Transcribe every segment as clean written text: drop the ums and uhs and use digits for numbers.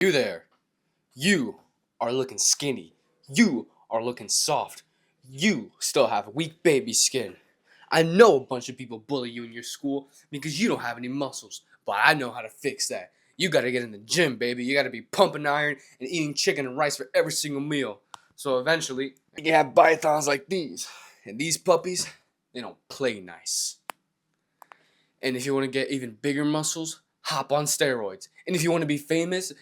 You there. You are looking skinny. You are looking soft. You still have weak baby skin. I know a bunch of people bully you in your school because you don't have any muscles, but I know how to fix that. You gotta get in the gym, baby. You gotta be pumping iron and eating chicken and rice for every single meal. So eventually, you can have pythons like these. And these puppies, they don't play nice. And if you want to get even bigger muscles, hop on steroids. And if you want to be famous,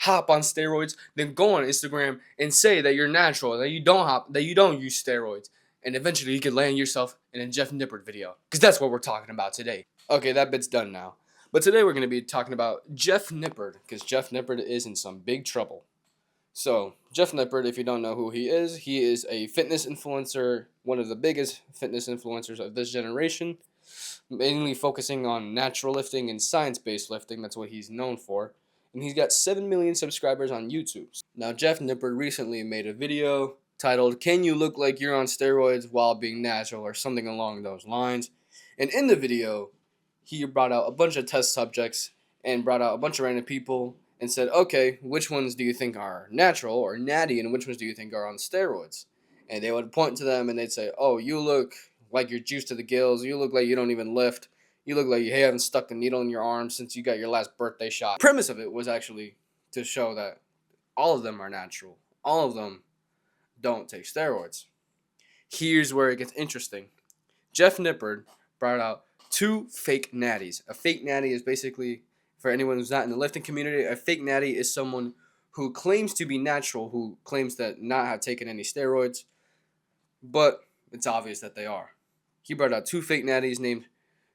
hop on steroids, then go on Instagram and say that you're natural, that you don't use steroids. And eventually you could land yourself in a Jeff Nippard video. Because that's what we're talking about today. Okay, that bit's done now. But today we're going to be talking about Jeff Nippard, because Jeff Nippard is in some big trouble. So, Jeff Nippard, if you don't know who he is a fitness influencer, one of the biggest fitness influencers of this generation, mainly focusing on natural lifting and science-based lifting. That's what he's known for. And he's got 7 million subscribers on YouTube. Now, Jeff Nippard recently made a video titled, "Can you look like you're on steroids while being natural?" or something along those lines. And in the video, he brought out a bunch of test subjects and brought out a bunch of random people and said, okay, which ones do you think are natural or natty, and which ones do you think are on steroids? And they would point to them and they'd say, oh, you look like you're juiced to the gills. You look like you don't even lift. You look like you haven't stuck a needle in your arm since you got your last birthday shot. The premise of it was actually to show that all of them are natural. All of them don't take steroids. Here's where it gets interesting. Jeff Nippard brought out 2 fake natties. A fake natty is basically, for anyone who's not in the lifting community, a fake natty is someone who claims to be natural, who claims that not have taken any steroids, but it's obvious that they are. He brought out 2 fake natties named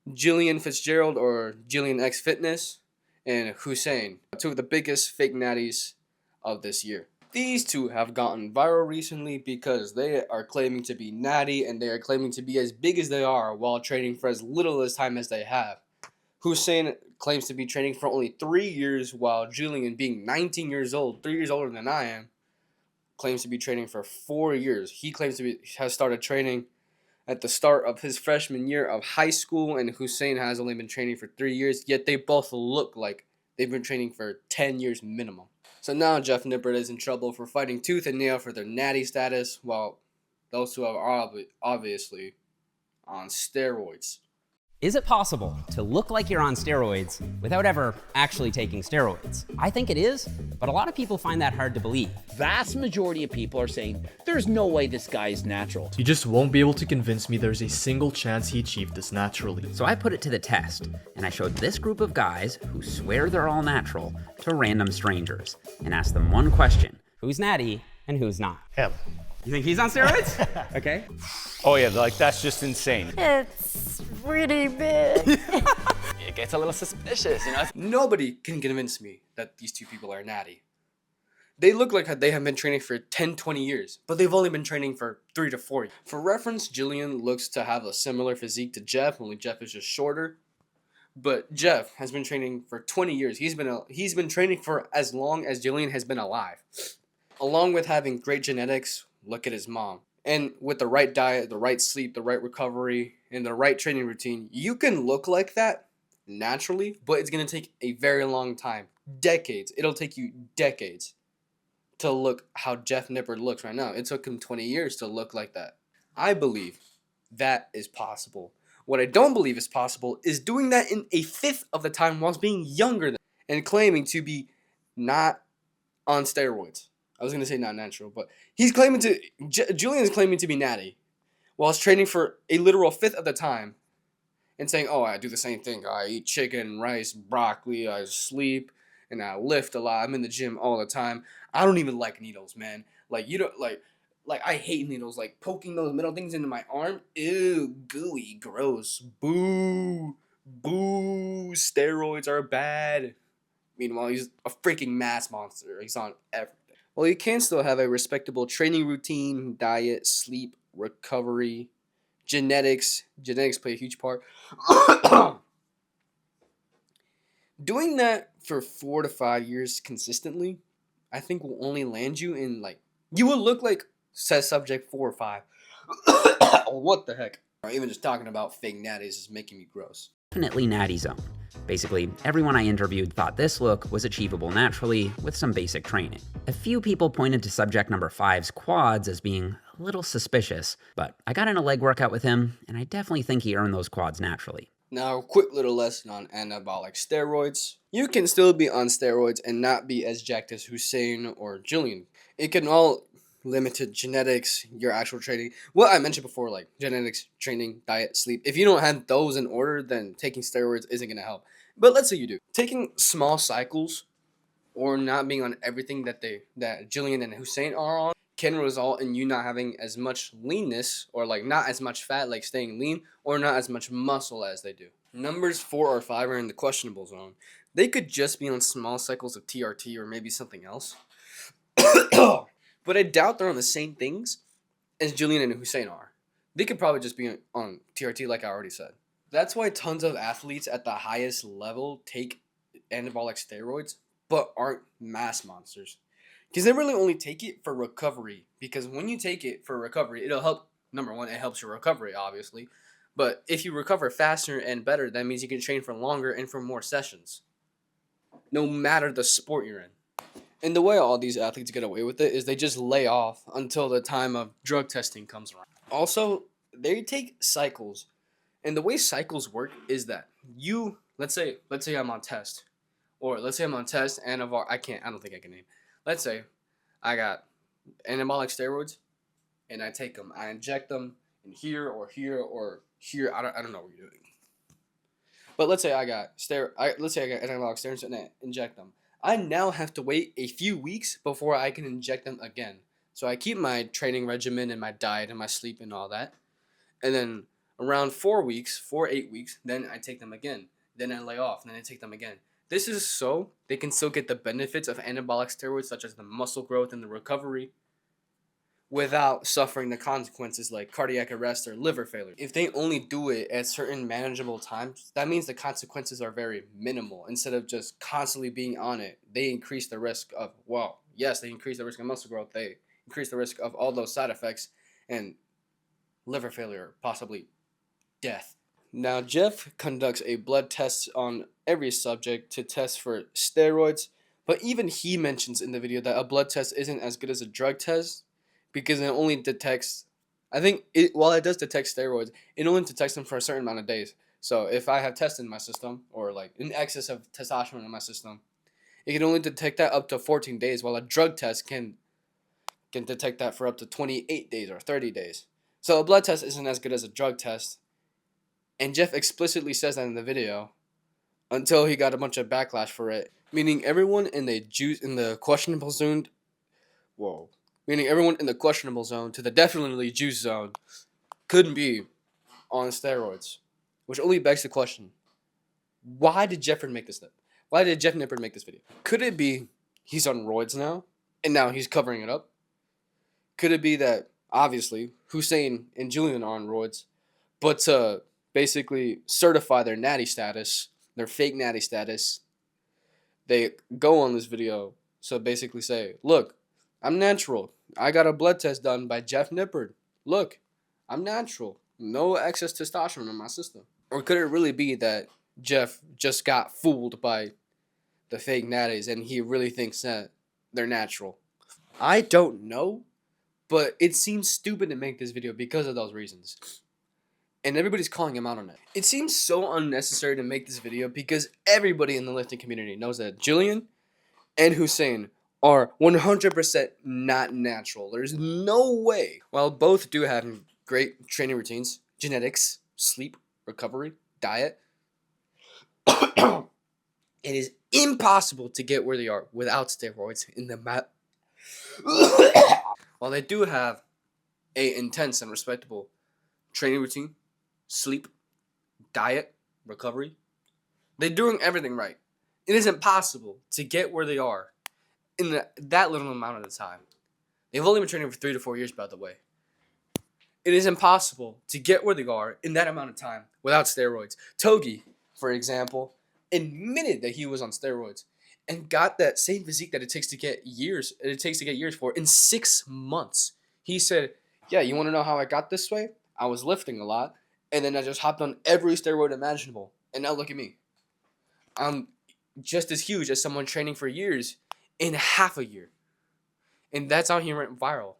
Jillian Fitzgerald, or Jillian X Fitness, and Hussein, 2 of the biggest fake natties of this year. These 2 have gotten viral recently because they are claiming to be natty and they are claiming to be as big as they are while training for as little as time as they have. Hussein claims to be training for only 3 years, while Julian, being 19 years old, 3 years older than I am, claims to be training for 4 years. He claims to has started training at the start of his freshman year of high school, and Hussein has only been training for 3 years, yet they both look like they've been training for 10 years minimum. So now Jeff Nippard is in trouble for fighting tooth and nail for their natty status, while those 2 are obviously on steroids. Is it possible to look like you're on steroids without ever actually taking steroids? I think it is, but a lot of people find that hard to believe. Vast majority of people are saying, there's no way this guy is natural. You just won't be able to convince me there's a single chance he achieved this naturally. So I put it to the test, and I showed this group of guys who swear they're all natural to random strangers and asked them one question: who's natty and who's not? Him. You think he's on steroids? Okay. Oh yeah, like that's just insane. It's pretty big. It gets a little suspicious, you know? Nobody can convince me that these 2 people are natty. They look like they have been training for 10, 20 years, but they've only been training for 3 to 4 years. For reference, Jillian looks to have a similar physique to Jeff, only Jeff is just shorter. But Jeff has been training for 20 years. He's been training for as long as Jillian has been alive. Along with having great genetics, look at his mom. And with the right diet, the right sleep, the right recovery, and the right training routine, you can look like that naturally, but it's going to take a very long time. Decades. It'll take you decades to look how Jeff Nippard looks right now. It took him 20 years to look like that. I believe that is possible. What I don't believe is possible is doing that in a fifth of the time whilst being younger than and claiming to be not on steroids. I was going to say not natural, but he's claiming to, Julian's claiming to be natty whilst training for a literal fifth of the time and saying, oh, I do the same thing. I eat chicken, rice, broccoli, I sleep, and I lift a lot. I'm in the gym all the time. I don't even like needles, man. Like, you don't, like I hate needles. Like, poking those metal things into my arm, ew, gooey, gross, boo, steroids are bad. Meanwhile, he's a freaking mass monster. He's on everything. Well, you can still have a respectable training routine, diet, sleep, recovery, genetics. Genetics play a huge part. Doing that for 4 to 5 years consistently, I think will only land you in, like, you will look like says subject 4 or 5. What the heck? Even just talking about fake natties is making me gross. definitely Natty zone. Basically, everyone I interviewed thought this look was achievable naturally with some basic training. A few people pointed to subject number 5's quads as being a little suspicious, but I got in a leg workout with him, and I definitely think he earned those quads naturally. Now, a quick little lesson on anabolic steroids. You can still be on steroids and not be as jacked as Hussein or Julian. It can all limit to genetics, your actual training. What I mentioned before, like genetics, training, diet, sleep. If you don't have those in order, then taking steroids isn't going to help. But let's say you do. Taking small cycles or not being on everything that Jillian and Hussein are on can result in you not having as much leanness or like not as much fat, like staying lean, or not as much muscle as they do. Numbers 4 or 5 are in the questionable zone. They could just be on small cycles of TRT or maybe something else. But I doubt they're on the same things as Jillian and Hussein are. They could probably just be on TRT like I already said. That's why tons of athletes at the highest level take anabolic steroids but aren't mass monsters. Because they really only take it for recovery. Because when you take it for recovery, it'll help. Number one, it helps your recovery, obviously. But if you recover faster and better, that means you can train for longer and for more sessions. No matter the sport you're in. And the way all these athletes get away with it is they just lay off until the time of drug testing comes around. Also, they take cycles. And the way cycles work is that you, let's say I'm on test. Or let's say I'm on test and I don't think I can name. Let's say I got anabolic steroids and I take them. I inject them in here or here or here. I don't know what you're doing. But let's say I got anabolic steroids and I inject them. I now have to wait a few weeks before I can inject them again. So I keep my training regimen and my diet and my sleep and all that. And then around 8 weeks, then I take them again. Then I lay off, and then I take them again. This is so they can still get the benefits of anabolic steroids, such as the muscle growth and the recovery, without suffering the consequences like cardiac arrest or liver failure. If they only do it at certain manageable times, that means the consequences are very minimal. Instead of just constantly being on it, they increase the risk of, they increase the risk of muscle growth, they increase the risk of all those side effects, and liver failure, possibly death. Now, Jeff conducts a blood test on every subject to test for steroids, but even he mentions in the video that a blood test isn't as good as a drug test because it only detects, while it does detect steroids, it only detects them for a certain amount of days. So if I have test in my system, or like an excess of testosterone in my system, it can only detect that up to 14 days, while a drug test can detect that for up to 28 days or 30 days. So a blood test isn't as good as a drug test. And Jeff explicitly says that in the video until he got a bunch of backlash for it. Meaning everyone in the questionable zone to the definitely juice zone couldn't be on steroids. Which only begs the question, why did Jeff Nippard make this video? Could it be he's on roids now and now he's covering it up? Could it be that obviously Hussein and Julian are on roids, but to basically certify their natty status, their fake natty status, they go on this video so basically say, look, I'm natural. I got a blood test done by Jeff Nippard. Look, I'm natural. No excess testosterone in my system. Or could it really be that Jeff just got fooled by the fake natties and he really thinks that they're natural? I don't know, but it seems stupid to make this video because of those reasons. And everybody's calling him out on it. It seems so unnecessary to make this video because everybody in the lifting community knows that Jillian and Hussein are 100% not natural. There's no way. While both do have great training routines, genetics, sleep, recovery, diet, it is impossible to get where they are without steroids in the map. While they do have a intense and respectable training routine, sleep, diet, recovery, they're doing everything right. It is impossible to get where they are in that little amount of the time. They've only been training for 3 to 4 years, by the way. It is impossible to get where they are in that amount of time without steroids. Togi, for example, admitted that he was on steroids and got that same physique that it takes to get years for in 6 months. He said, yeah, you want to know how I got this way? I was lifting a lot, and then I just hopped on every steroid imaginable, And now look at me. I'm just as huge as someone training for years in half a year. And that's how he went viral.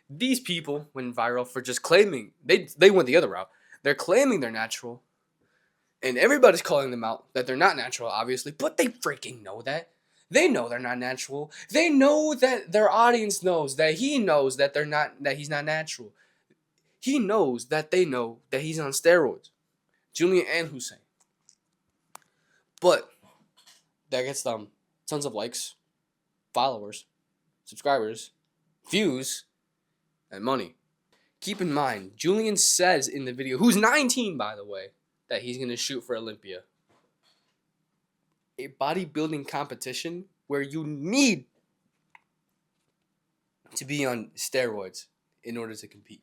These people went viral for just claiming. They went the other route. They're claiming they're natural. And everybody's calling them out that they're not natural, obviously. But they freaking know that. They know they're not natural. They know that their audience knows that he knows that he's not natural. He knows that they know that he's on steroids. Julian and Hussein. But that gets them tons of likes, followers, subscribers, views, and money. Keep in mind, Julian says in the video, who's 19 by the way, that he's going to shoot for Olympia. A bodybuilding competition where you need to be on steroids in order to compete.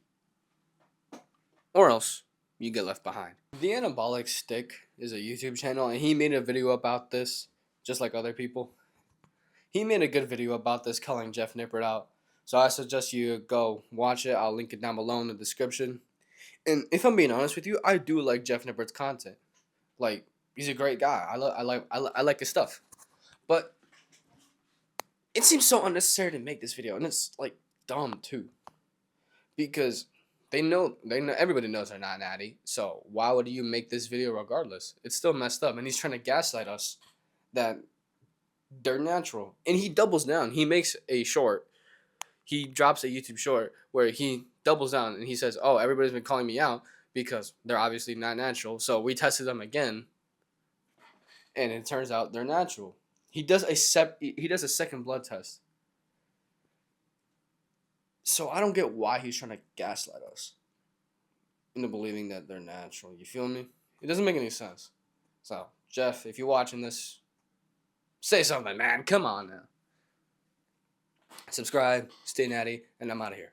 Or else you get left behind. The Anabolic Stick is a YouTube channel, and he made a video about this, just like other people. He made a good video about this, calling Jeff Nippard out. So I suggest you go watch it. I'll link it down below in the description. And if I'm being honest with you, I do like Jeff Nippard's content. Like, he's a great guy. I like his stuff. But it seems so unnecessary to make this video, and it's like dumb too. Because they know everybody knows they're not natty. So why would you make this video regardless? It's still messed up, and he's trying to gaslight us that they're natural. And he doubles down. He makes a short. He drops a YouTube short where he doubles down and he says, "Oh, everybody's been calling me out because they're obviously not natural. So we tested them again, and it turns out they're natural." He does a second blood test. So I don't get why he's trying to gaslight us into believing that they're natural. You feel me? It doesn't make any sense. So, Jeff, if you're watching this, say something, man. Come on now. Subscribe, stay natty, and I'm out of here.